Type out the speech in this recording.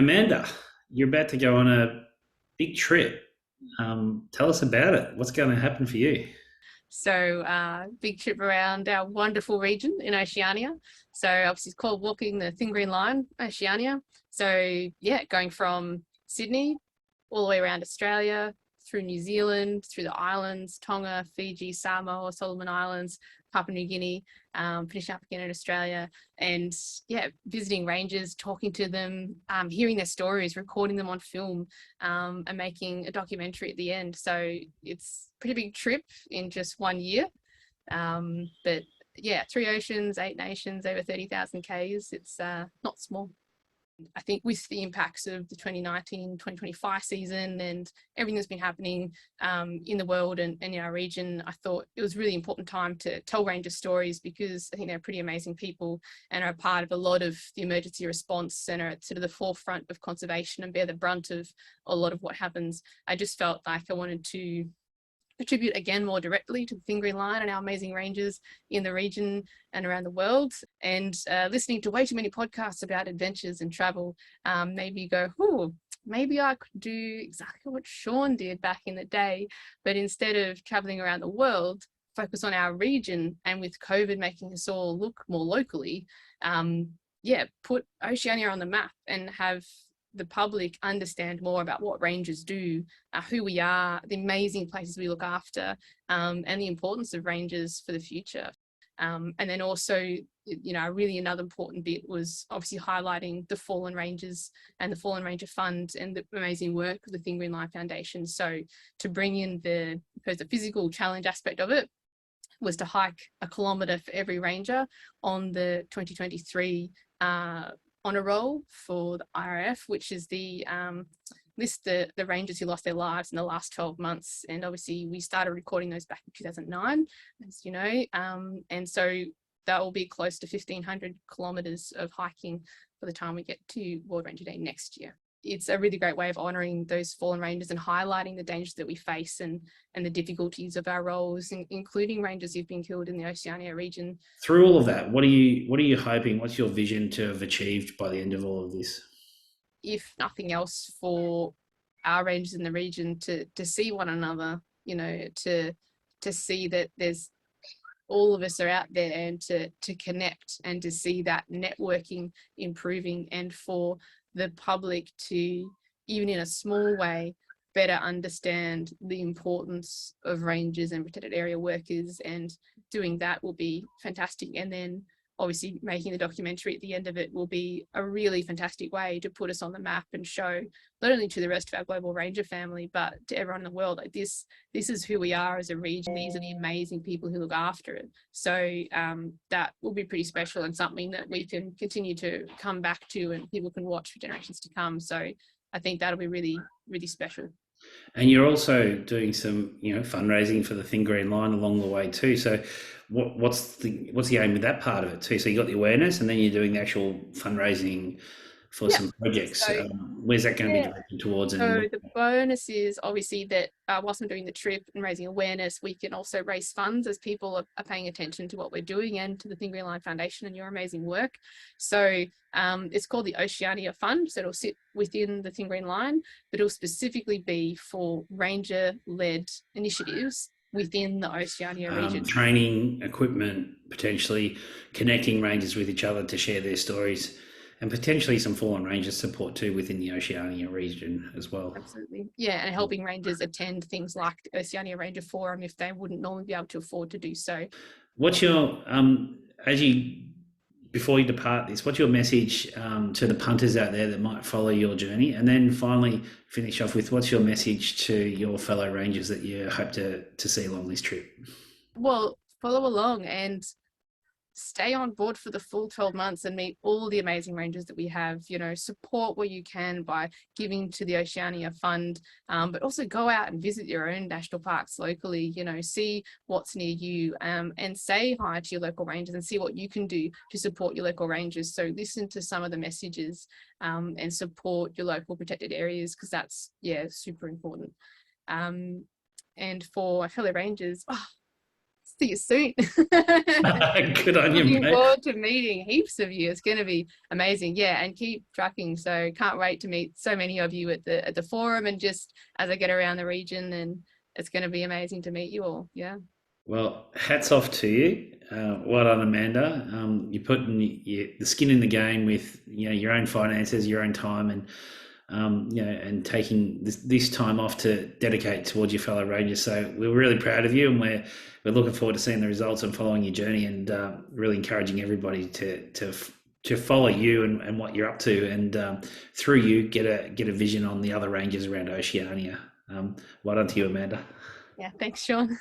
Amanda, you're about to go on a big trip. Tell us about it. What's going to happen for you? Big trip around our wonderful region in Oceania. So obviously it's called Walking the Thin Green Line, Oceania. Going from Sydney all the way around Australia, through New Zealand, through the islands, Tonga, Fiji, Samoa, Solomon Islands, Papua New Guinea, finishing up again in Australia, and visiting rangers, talking to them, hearing their stories, recording them on film, and making a documentary at the end. So it's a pretty big trip in just 1 year. But yeah, 3 oceans, 8 nations, over 30,000 Ks. It's not small. I think with the impacts of the 2019-2025 season and everything that's been happening in the world and in our region, I thought it was a really important time to tell Rangers stories, because I think they're pretty amazing people and are a part of a lot of the emergency response and are at sort of the forefront of conservation and bear the brunt of a lot of what happens. I just felt like I wanted to attribute again more directly to the Thin Green Line and our amazing rangers in the region and around the world. And listening to way too many podcasts about adventures and travel made me go, oh, maybe I could do exactly what Sean did back in the day, but instead of traveling around the world, focus on our region. And with COVID making us all look more locally, put Oceania on the map and have the public understand more about what rangers do, who we are, the amazing places we look after, and the importance of rangers for the future. And then also, really another important bit was obviously highlighting the fallen rangers and the Fallen Ranger Fund and the amazing work of the Thin Green Line Foundation. So to bring in the physical challenge aspect of it was to hike a kilometre for every ranger on the 2023 honour roll for the IRF, which is the list the rangers who lost their lives in the last 12 months. And obviously we started recording those back in 2009, as you know, and so that will be close to 1,500 kilometres of hiking by the time we get to World Ranger Day next year. It's a really great way of honouring those fallen rangers and highlighting the dangers that we face and the difficulties of our roles, including rangers who've been killed in the Oceania region. Through all of that, what are you hoping? What's your vision to have achieved by the end of all of this? If nothing else, for our rangers in the region to see one another, to see that there's all of us are out there, and to connect and to see that networking improving, and for the public to, even in a small way, better understand the importance of rangers and protected area workers, and doing that will be fantastic. And then obviously making the documentary at the end of it will be a really fantastic way to put us on the map and show not only to the rest of our global ranger family, but to everyone in the world, like this is who we are as a region. These are the amazing people who look after it. So that will be pretty special, and something that we can continue to come back to and people can watch for generations to come. So I think that'll be really, really special. And you're also doing some, fundraising for the Thin Green Line along the way too. So, what's the aim with that part of it too? So you got the awareness, and then you're doing the actual fundraising for Yeah. some projects. So Where's that going to be yeah. directed towards? So And the bonus is obviously that whilst I'm doing the trip and raising awareness, we can also raise funds as people are paying attention to what we're doing and to the Thin Green Line Foundation and your amazing work. So it's called the Oceania Fund. So it'll sit within the Thin Green Line, but it'll specifically be for ranger-led initiatives within the Oceania region. training, equipment, potentially connecting rangers with each other to share their stories, and potentially some fallen rangers support too within the Oceania region as well. Absolutely. Yeah, and helping rangers attend things like the Oceania Ranger Forum if they wouldn't normally be able to afford to do so. What's your as you before you depart this? What's your message to the punters out there that might follow your journey? And then finally, finish off with what's your message to your fellow rangers that you hope to see along this trip? Well, follow along and stay on board for the full 12 months and meet all the amazing rangers that we have. Support where you can by giving to the Oceania Fund, but also go out and visit your own national parks locally. See what's near you, and say hi to your local rangers and see what you can do to support your local rangers. So listen to some of the messages, and support your local protected areas, because that's super important. And for fellow rangers, see you soon. Good on you, Looking mate. forward to meeting heaps of you. It's going to be amazing. Yeah, and keep trucking. So can't wait to meet so many of you at the forum and just as I get around the region, and it's going to be amazing to meet you all. Yeah. Well, hats off to you. Well done, Amanda. You're putting the skin in the game with your own finances, your own time, and and taking this time off to dedicate towards your fellow rangers. So we're really proud of you, and we're looking forward to seeing the results and following your journey, and really encouraging everybody to follow you and what you're up to, and through you get a vision on the other rangers around Oceania. Well done to you, Amanda. Yeah. Thanks, Sean.